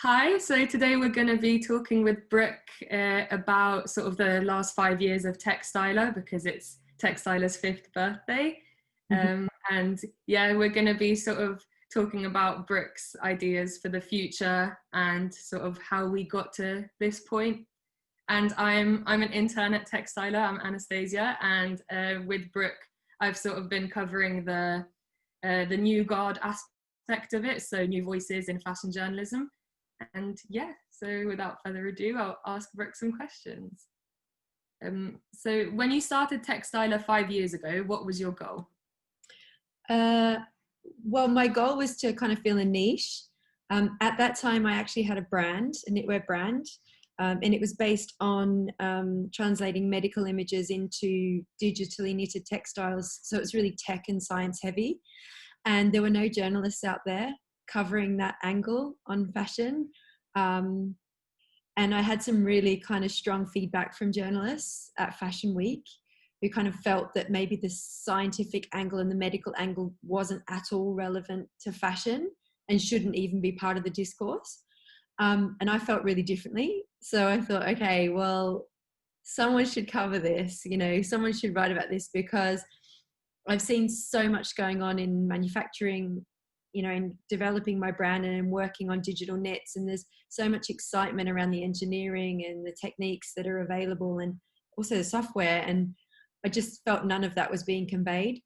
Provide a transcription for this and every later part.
Hi, so today we're going to be talking with Brooke about sort of the last 5 years of Techstyler because it's Techstyler's 5th birthday. And yeah, we're going to be sort of talking about Brooke's ideas for the future and sort of how we got to this point. And I'm an intern at Techstyler, I'm Anastasia, and with Brooke, I've sort of been covering the new guard aspect of it, so new voices in fashion journalism. And yeah, so without further ado, I'll ask Brooke some questions. So when you started Techstyler 5 years ago, what was your goal? Well, my goal was to kind of fill a niche. At that time, I actually had a brand, a knitwear brand, and it was based on translating medical images into digitally knitted textiles. So it was really tech and science heavy. And there were no journalists out there covering that angle on fashion. And I had some really kind of strong feedback from journalists at Fashion Week who kind of felt that maybe the scientific angle and the medical angle wasn't at all relevant to fashion and shouldn't even be part of the discourse. And I felt really differently. So I thought, okay, well, someone should cover this, someone should write about this, because I've seen so much going on in manufacturing, in developing my brand and working on digital knits. And there's so much excitement around the engineering and the techniques that are available and also the software. And I just felt none of that was being conveyed.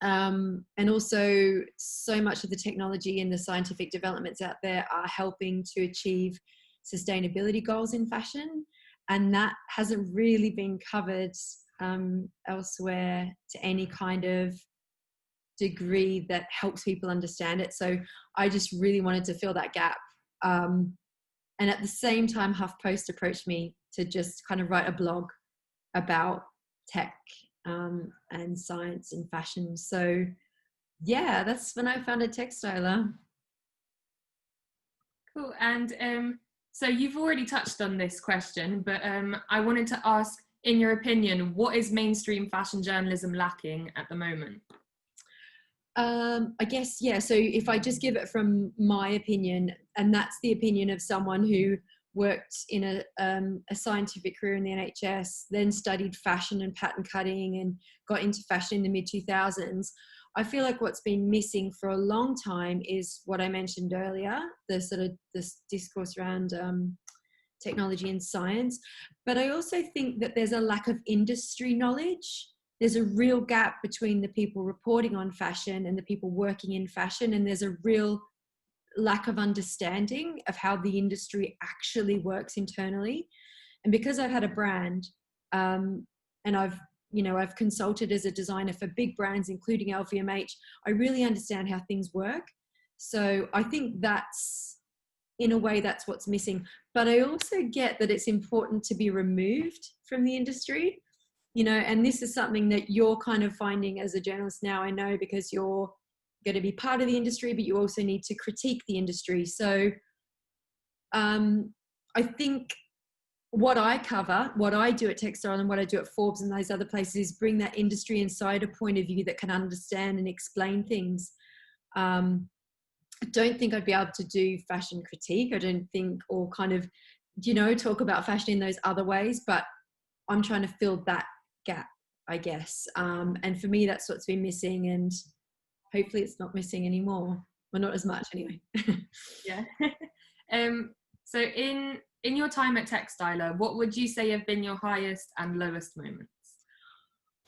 And also so much of the technology and the scientific developments out there are helping to achieve sustainability goals in fashion. And that hasn't really been covered elsewhere to any kind of degree that helps people understand it. So I just really wanted to fill that gap. And at the same time, HuffPost approached me to just kind of write a blog about tech and science and fashion. So yeah, that's when I founded Techstyler. Cool. And so you've already touched on this question, but I wanted to ask, in your opinion, what is mainstream fashion journalism lacking at the moment? I guess, yeah. So if I just give it from my opinion, and that's the opinion of someone who worked in a scientific career in the NHS, then studied fashion and pattern cutting and got into fashion in the mid-2000s. I feel like what's been missing for a long time is what I mentioned earlier, the sort of this discourse around technology and science. But I also think that there's a lack of industry knowledge. There's a real gap between the people reporting on fashion and the people working in fashion. And there's a real lack of understanding of how the industry actually works internally. And because I've had a brand and I've consulted as a designer for big brands, including LVMH, I really understand how things work. So I think that's, in a way, that's what's missing. But I also get that it's important to be removed from the industry, and this is something that you're kind of finding as a journalist now, I know, because you're going to be part of the industry, but you also need to critique the industry. So I think what I cover, what I do at Techstyler and what I do at Forbes and those other places is bring that industry insider point of view that can understand and explain things. I don't think I'd be able to do fashion critique. I don't think, or kind of, talk about fashion in those other ways, but I'm trying to fill that gap, I guess. And for me, that's what's been missing, and hopefully it's not missing anymore. Well, not as much anyway. Yeah. So in your time at Techstyler, what would you say have been your highest and lowest moments?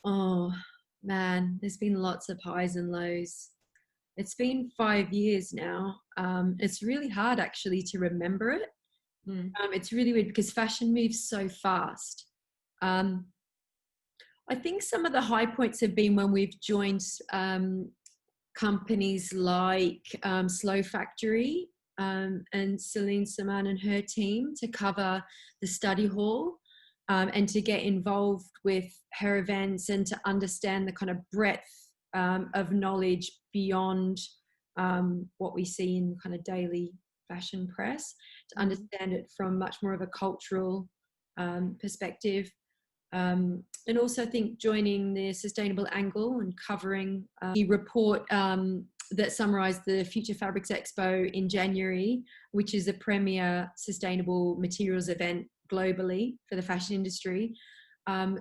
Oh man, there's been lots of highs and lows. It's been 5 years now. It's really hard actually to remember it. It's really weird because fashion moves so fast. I think some of the high points have been when we've joined companies like Slow Factory and Celine Saman and her team to cover the study hall and to get involved with her events and to understand the kind of breadth of knowledge beyond what we see in kind of daily fashion press, to understand it from much more of a cultural perspective. And also I think joining the sustainable angle and covering the report that summarised the Future Fabrics Expo in January, which is a premier sustainable materials event globally for the fashion industry.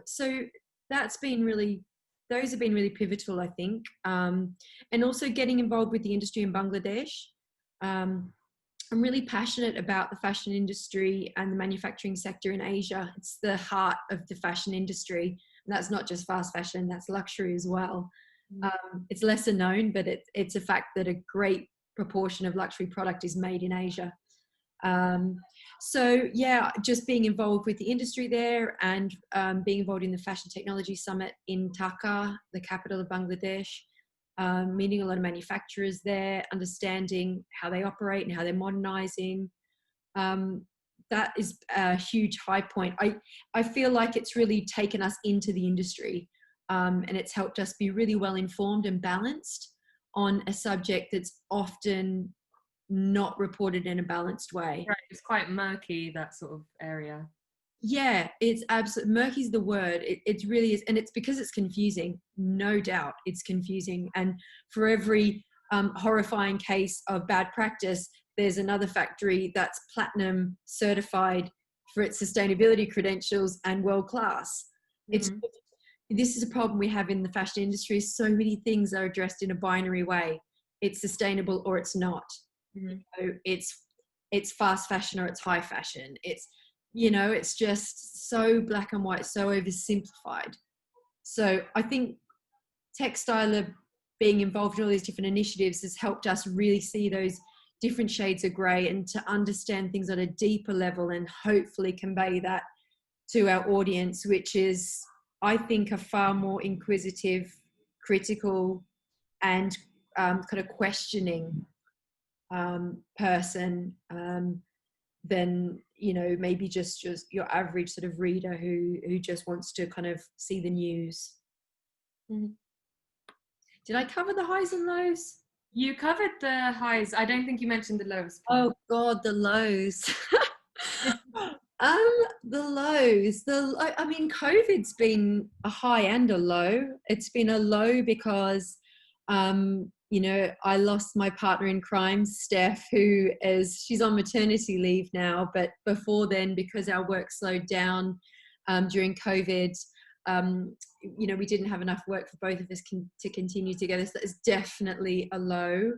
So that's been really, those have been really pivotal, I think. And also getting involved with the industry in Bangladesh. I'm really passionate about the fashion industry and the manufacturing sector in Asia. It's the heart of the fashion industry. And that's not just fast fashion, that's luxury as well. It's lesser known, but it's a fact that a great proportion of luxury product is made in Asia. So yeah, just being involved with the industry there and being involved in the Fashion Technology Summit in Dhaka, the capital of Bangladesh, meeting a lot of manufacturers there, understanding how they operate and how they're modernizing. That is a huge high point. I feel like it's really taken us into the industry, and it's helped us be really well informed and balanced on a subject that's often not reported in a balanced way. Right, it's quite murky, that sort of area. Yeah, it's absolutely, murky is the word. It really is. And it's because it's confusing. No doubt it's confusing. And for every horrifying case of bad practice, there's another factory that's platinum certified for its sustainability credentials and world class. This is a problem we have in the fashion industry. So many things are addressed in a binary way. It's sustainable or it's not. So it's fast fashion or it's high fashion. It's, it's just so black and white, so oversimplified. So I think Techstyler being involved in all these different initiatives has helped us really see those different shades of grey and to understand things on a deeper level and hopefully convey that to our audience, which is, I think, a far more inquisitive, critical and kind of questioning person than maybe just your average sort of reader who just wants to kind of see the news. Did I cover the highs and lows? You covered the highs. I don't think you mentioned the lows. Oh God, the lows. The lows. I mean, COVID's been a high and a low. It's been a low because I lost my partner in crime, Steph, she's on maternity leave now, but before then, because our work slowed down during COVID, we didn't have enough work for both of us to continue together. So it's definitely a low.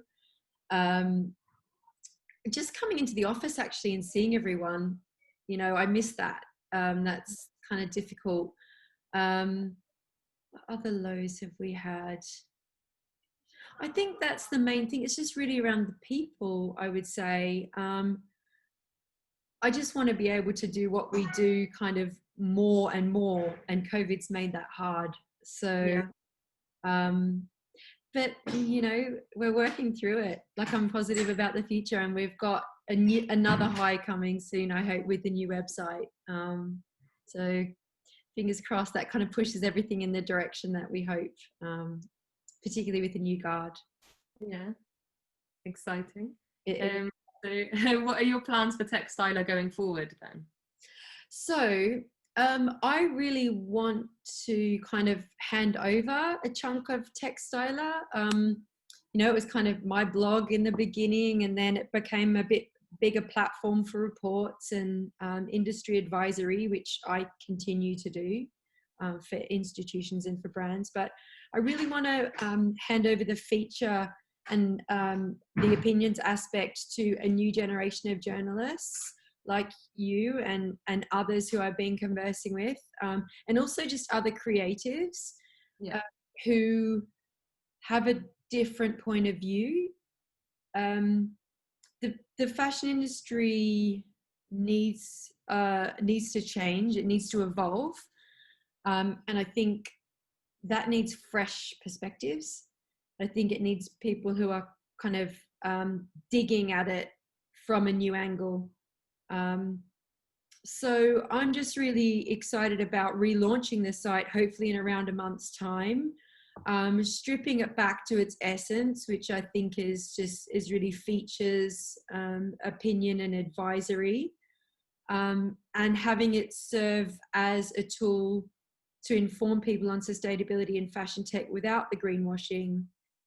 Just coming into the office actually and seeing everyone, I miss that. That's kind of difficult. What other lows have we had? I think that's the main thing. It's just really around the people, I would say. I just want to be able to do what we do kind of more and more, and COVID's made that hard. So, but we're working through it. Like, I'm positive about the future, and we've got another high coming soon, I hope, with the new website. So fingers crossed that kind of pushes everything in the direction that we hope, particularly with the new guard. Yeah, exciting. So what are your plans for Techstyler going forward then? So I really want to kind of hand over a chunk of Techstyler. It was kind of my blog in the beginning, and then it became a bit bigger platform for reports and industry advisory, which I continue to do for institutions and for brands. But I really want to hand over the feature and the opinions aspect to a new generation of journalists like you and others who I've been conversing with, and also just other creatives who have a different point of view. The fashion industry needs to change. It needs to evolve, and I think that needs fresh perspectives. I think it needs people who are kind of digging at it from a new angle. So I'm just really excited about relaunching the site, hopefully in around a month's time, stripping it back to its essence, which I think is really features, opinion and advisory, and having it serve as a tool to inform people on sustainability and fashion tech without the greenwashing,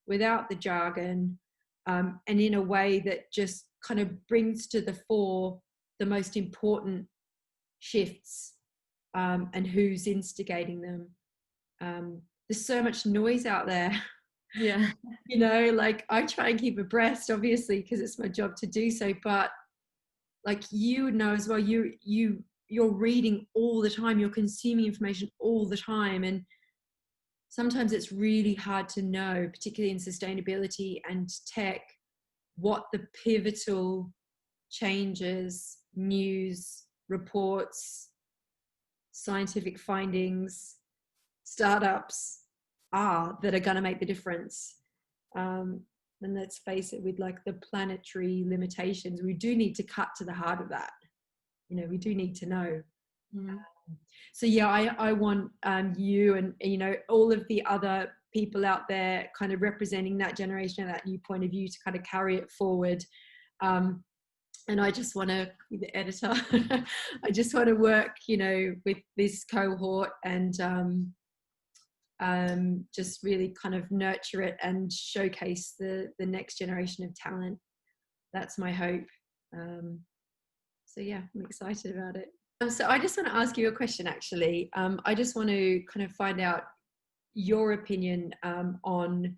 without the jargon, and in a way that just kind of brings to the fore the most important shifts, and who's instigating them. There's so much noise out there. Yeah. You know, like I try and keep abreast, obviously, because it's my job to do so, but like you know as well, you're reading all the time, you're consuming information all the time, and sometimes it's really hard to know, particularly in sustainability and tech, what the pivotal changes, news, reports, scientific findings, startups are that are going to make the difference. And let's face it, with like the planetary limitations, we do need to cut to the heart of that. You know, we do need to know. Mm. So yeah, I want you and, you know, all of the other people out there kind of representing that generation and that new point of view to kind of carry it forward. And I just want to be the editor. I just want to work, you know, with this cohort and just really kind of nurture it and showcase the next generation of talent. That's my hope. So yeah, I'm excited about it. So I just want to ask you a question, actually. I just want to kind of find out your opinion on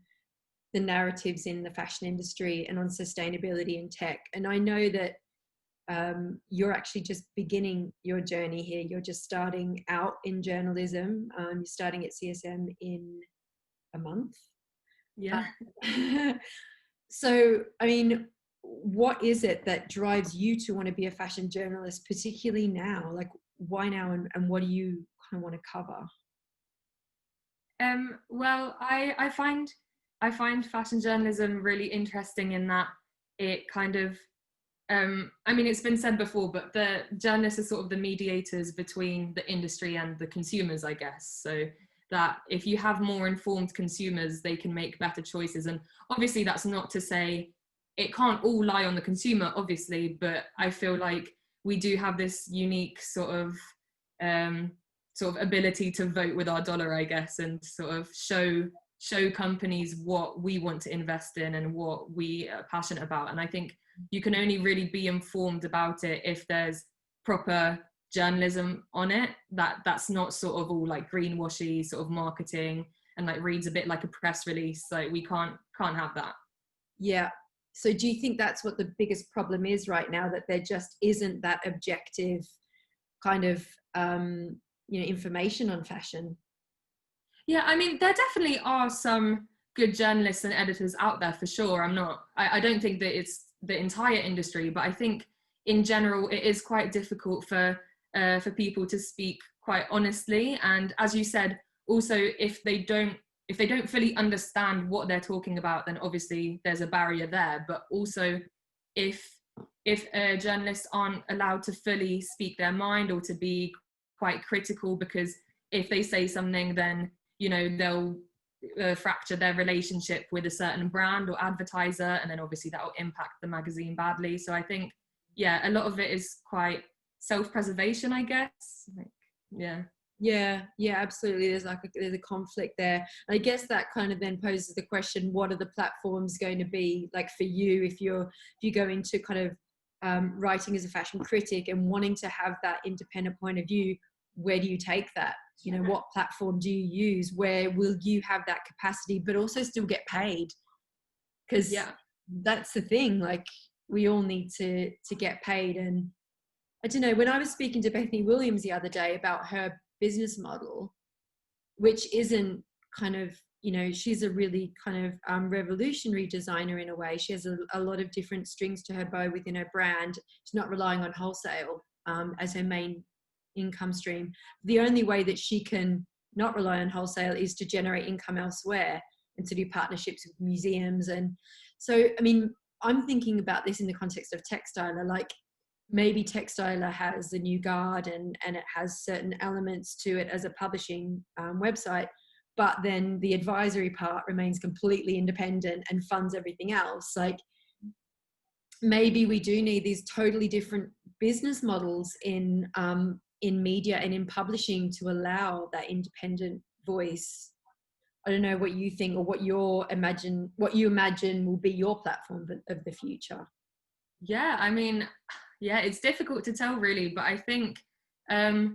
the narratives in the fashion industry and on sustainability in tech. And I know that you're actually just beginning your journey here. You're just starting out in journalism. You're starting at CSM in a month. Yeah. So, I mean, what is it that drives you to want to be a fashion journalist, particularly now? Like, why now, and what do you kind of want to cover? Well, I find fashion journalism really interesting in that it kind of, I mean, it's been said before, but the journalists are sort of the mediators between the industry and the consumers, I guess. So that if you have more informed consumers, they can make better choices. And obviously that's not to say it can't all lie on the consumer, obviously, but I feel like we do have this unique sort of ability to vote with our dollar, I guess, and sort of show companies what we want to invest in and what we are passionate about. And I think you can only really be informed about it if there's proper journalism on it, that's not sort of all like greenwashy sort of marketing and like reads a bit like a press release. So we can't have that. Yeah. So do you think that's what the biggest problem is right now, that there just isn't that objective kind of you know, information on fashion? Yeah, I mean, there definitely are some good journalists and editors out there for sure. I don't think that it's the entire industry, but I think in general it is quite difficult for people to speak quite honestly. And as you said, also if they don't fully understand what they're talking about, then obviously there's a barrier there. But also if journalists aren't allowed to fully speak their mind or to be quite critical, because if they say something, then you know they'll fracture their relationship with a certain brand or advertiser, and then obviously that will impact the magazine badly. So I think, yeah, a lot of it is quite self-preservation, I guess. Like, yeah, absolutely. There's a conflict there. And I guess that kind of then poses the question: what are the platforms going to be like for you if you go into kind of writing as a fashion critic and wanting to have that independent point of view? Where do you take that? You know, what platform do you use? Where will you have that capacity, but also still get paid? Because that's the thing. Like, we all need to get paid. And I don't know, when I was speaking to Bethany Williams the other day about her business model, which isn't kind of, you know, she's a really kind of revolutionary designer in a way. She has a lot of different strings to her bow within her brand. She's not relying on wholesale as her main income stream. The only way that she can not rely on wholesale is to generate income elsewhere and to do partnerships with museums. And so, I mean, I'm thinking about this in the context of Techstyler. Like, maybe Techstyler has the New Guard and it has certain elements to it as a publishing website, but then the advisory part remains completely independent and funds everything else. Like, maybe we do need these totally different business models in media and in publishing to allow that independent voice. I don't know what you think, or what you imagine will be your platform of the future. Yeah, I mean, yeah, it's difficult to tell really, but I think it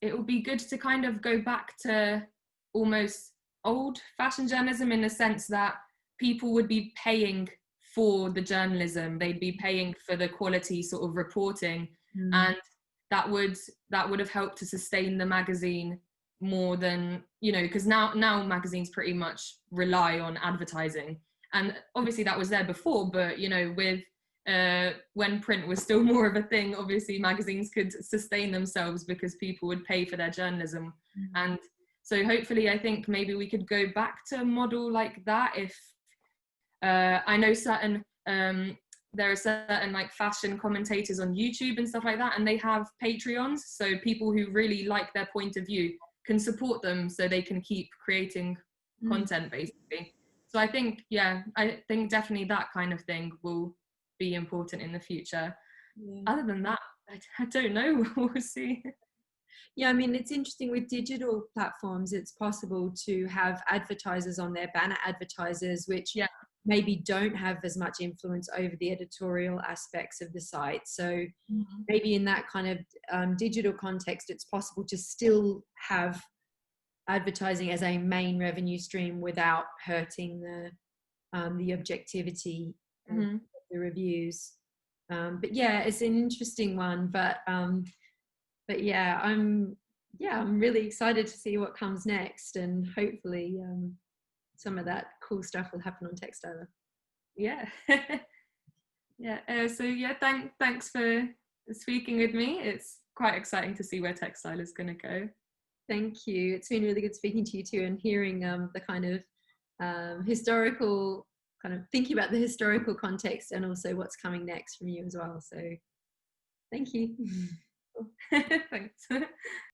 will be good to kind of go back to almost old fashioned journalism, in the sense that people would be paying for the journalism, they'd be paying for the quality sort of reporting, and that would have helped to sustain the magazine more than, you know, because now magazines pretty much rely on advertising, and obviously that was there before, but you know, with when print was still more of a thing, obviously magazines could sustain themselves because people would pay for their journalism. And so hopefully I think maybe we could go back to a model like that. If I know there are certain like fashion commentators on YouTube and stuff like that, and they have Patreons, so people who really like their point of view can support them so they can keep creating content basically. So I think, yeah, I think definitely that kind of thing will be important in the future. Yeah. Other than that, I don't know. We'll see. Yeah, I mean, it's interesting with digital platforms, it's possible to have advertisers on there, banner advertisers, which maybe don't have as much influence over the editorial aspects of the site. So maybe in that kind of digital context, it's possible to still have advertising as a main revenue stream without hurting the objectivity of the reviews. But yeah, it's an interesting one. But yeah, I'm really excited to see what comes next, and hopefully some of that cool stuff will happen on Techstyler. Yeah. Yeah. So yeah, thanks for speaking with me. It's quite exciting to see where Techstyler is going to go. Thank you. It's been really good speaking to you too, and hearing the kind of historical, kind of thinking about the historical context and also what's coming next from you as well. So thank you. Thanks.